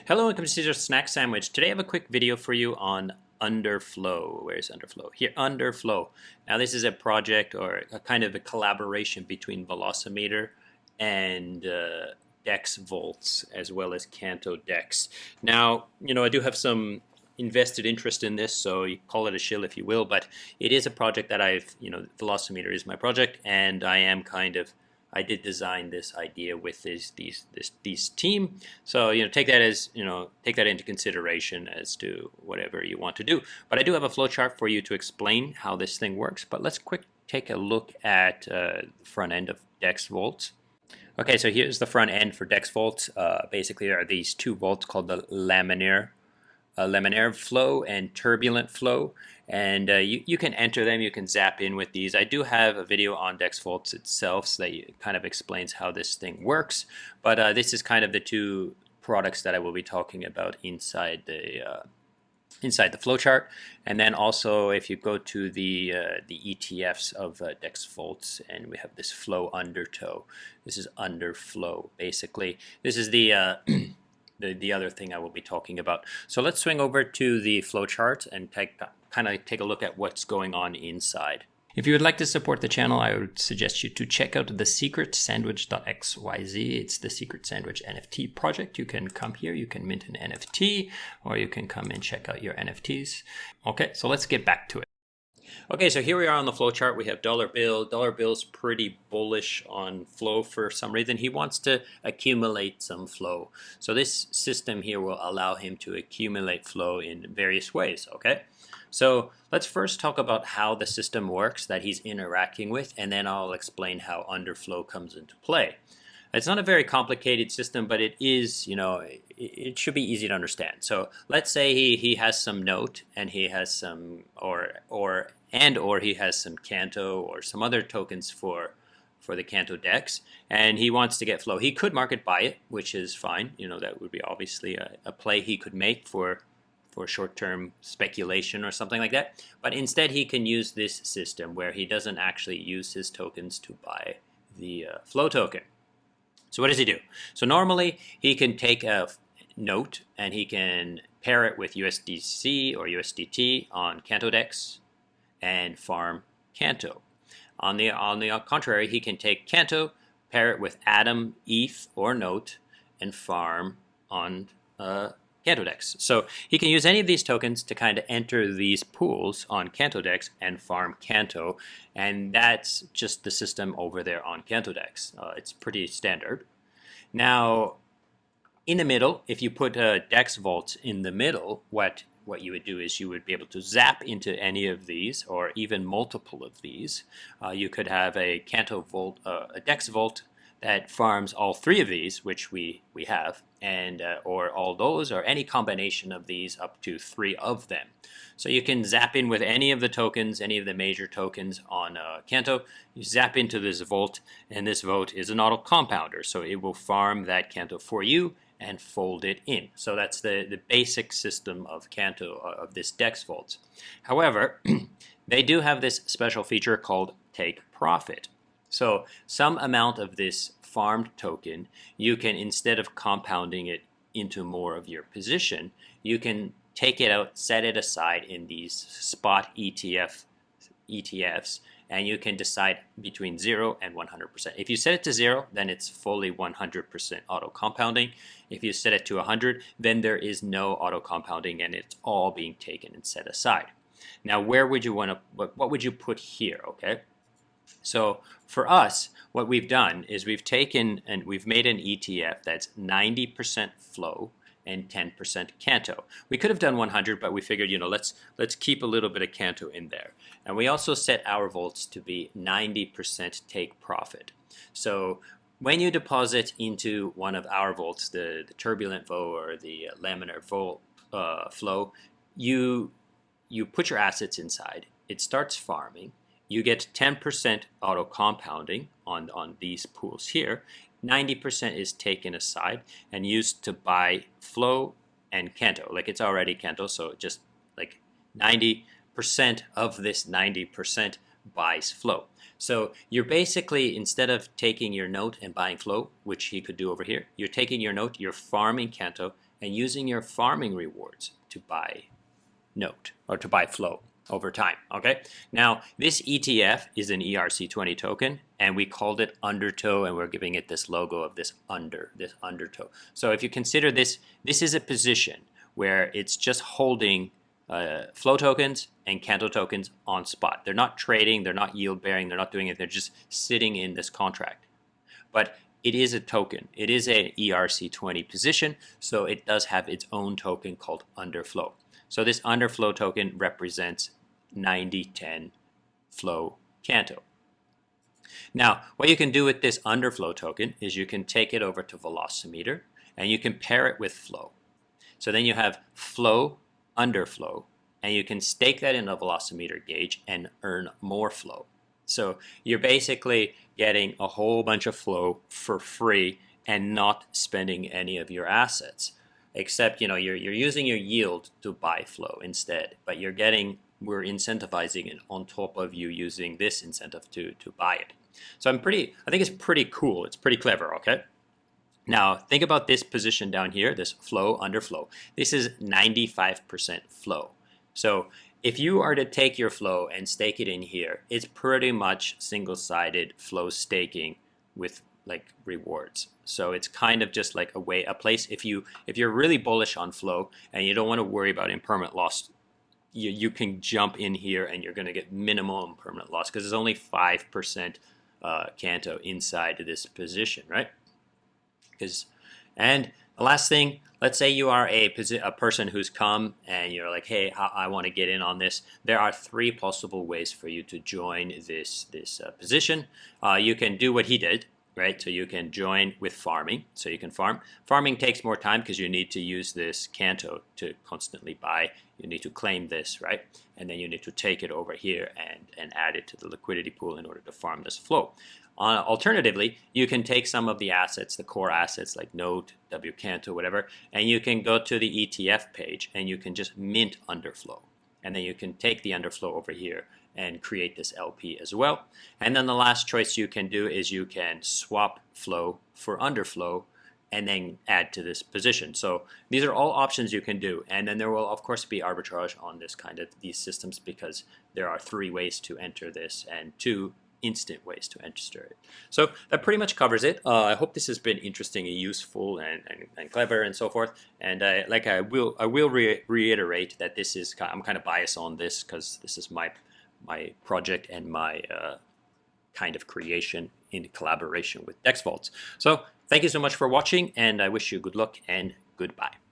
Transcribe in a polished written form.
Hello, welcome to Caesar's Snack Sandwich. Today I have a quick video for you on underFLOW. Where's underFLOW? Here, underFLOW. Now this is a project or a kind of a collaboration between Velocimeter and DexVaults as well as CantoDEX. Now, I do have some invested interest in this, so you call it a shill if you will, but it is a project that Velocimeter is my project, and I did design this idea with this team. So take that into consideration as to whatever you want to do. But I do have a flowchart for you to explain how this thing works. But let's take a look at the front end of DexVaults. Okay, so here's the front end for DexVaults. Basically, there are these two vaults called the Laminar Flow and Turbulent Flow, and you can enter them. You can zap in with these. I do have a video on DexVaults itself so that it kind of explains how this thing works, but this is kind of the two products that I will be talking about inside the flowchart. And then also, if you go to the ETFs of DexVaults, and we have this flow undertow. This is underFLOW. Basically, this is the the other thing I will be talking about. So let's swing over to the flowchart and take a look at what's going on inside. If you would like to support the channel, I would suggest you to check out the secretsandwich.xyz. It's the Secret Sandwich NFT project. You can come here, you can mint an NFT, or you can come and check out your NFTs. Okay, so let's get back to it. Okay, so here we are on the flowchart. We have dollar bill. Dollar bill's pretty bullish on flow for some reason. He wants to accumulate some flow. So this system here will allow him to accumulate flow in various ways, okay? So let's first talk about how the system works that he's interacting with, and then I'll explain how underFLOW comes into play. It's not a very complicated system, but it is, it should be easy to understand. So let's say he has some note, and he has some or he has some Canto or some other tokens for the CantoDEX, and he wants to get flow. He could market buy it, which is fine. That would be obviously a play he could make for short-term speculation or something like that. But instead, he can use this system where he doesn't actually use his tokens to buy the flow token. So what does he do? So normally he can take a note and he can pair it with USDC or USDT on CantoDEX and farm Canto. On the contrary, he can take Canto, pair it with Atom, ETH, or Note, and farm on CantoDEX. So he can use any of these tokens to kind of enter these pools on CantoDEX and farm Canto, and that's just the system over there on CantoDEX. It's pretty standard. Now, in the middle, if you put DexVaults in the middle, what you would do is you would be able to zap into any of these, or even multiple of these. You could have a DexVault that farms all three of these, which we have, and or all those, or any combination of these up to three of them. So you can zap in with any of the tokens, any of the major tokens on Canto. You zap into this vault, and this vault is an auto compounder, so it will farm that Canto for you and fold it in. So that's the basic system of Canto, of this DexVaults. However, they do have this special feature called take profit. So some amount of this farmed token, you can, instead of compounding it into more of your position, you can take it out, set it aside in these spot ETFs, and you can decide between 0 and 100%. If you set it to 0, then it's fully 100% auto compounding. If you set it to 100, then there is no auto compounding, and it's all being taken and set aside. Now, where would you want to? What would you put here? Okay. So for us, what we've done is we've taken and we've made an ETF that's 90% flow and 10% Canto. We could have done 100, but we figured, let's keep a little bit of Canto in there. And we also set our vaults to be 90% take profit. So when you deposit into one of our vaults, the Turbulent Flow or the Laminar Flow, you put your assets inside. It starts farming. You get 10% auto compounding on these pools here. 90% is taken aside and used to buy flow and Canto. Like, it's already Canto, so just like 90% of this 90% buys flow. So you're basically, instead of taking your note and buying flow, which he could do over here, you're taking your note, you're farming Canto, and using your farming rewards to buy note or to buy flow over time. Okay, now this ETF is an ERC20 token, and we called it undertow, and we're giving it this logo of this undertow. So if you consider this is a position where it's just holding flow tokens and Canto tokens on spot. They're not trading, they're not yield bearing, they're not doing it, they're just sitting in this contract. But it is a token. It is a ERC20 position, so it does have its own token called underFLOW. So this underFLOW token represents 9010 flow Canto. Now, what you can do with this underFLOW token is you can take it over to Velocimeter and you can pair it with flow. So then you have flow, underFLOW, and you can stake that in a Velocimeter gauge and earn more flow. So you're basically getting a whole bunch of flow for free and not spending any of your assets, except you're using your yield to buy flow instead, but we're incentivizing it on top of you using this incentive to buy it. So I think it's pretty cool. It's pretty clever. Okay. Now think about this position down here, this flow, underFLOW. This is 95% flow. So if you are to take your flow and stake it in here, it's pretty much single-sided flow staking with like rewards. So it's kind of just like a place if you're really bullish on flow and you don't want to worry about impermanent loss, you can jump in here and you're going to get minimum permanent loss because there's only 5% Canto inside this position, right? And the last thing, let's say you are a person who's come and you're like, hey, I want to get in on this. There are 3 possible ways for you to join this position. You can do what he did, right? So you can join with farming. So you can farm. Farming takes more time because you need to use this Canto to constantly buy. You need to claim this, right? And then you need to take it over here and add it to the liquidity pool in order to farm this flow. Alternatively, you can take some of the assets, the core assets like Note, WCanto, whatever, and you can go to the ETF page and you can just mint underFLOW. And then you can take the underFLOW over here and create this LP as well. And then the last choice you can do is you can swap flow for underFLOW and then add to this position. So these are all options you can do. And then there will of course be arbitrage on these systems because there are 3 ways to enter this and 2 instant ways to enter it. So that pretty much covers it. I hope this has been interesting and useful and clever and so forth. And I will reiterate that I'm kind of biased on this because this is my project and my kind of creation in collaboration with DexVaults. So thank you so much for watching, and I wish you good luck and goodbye.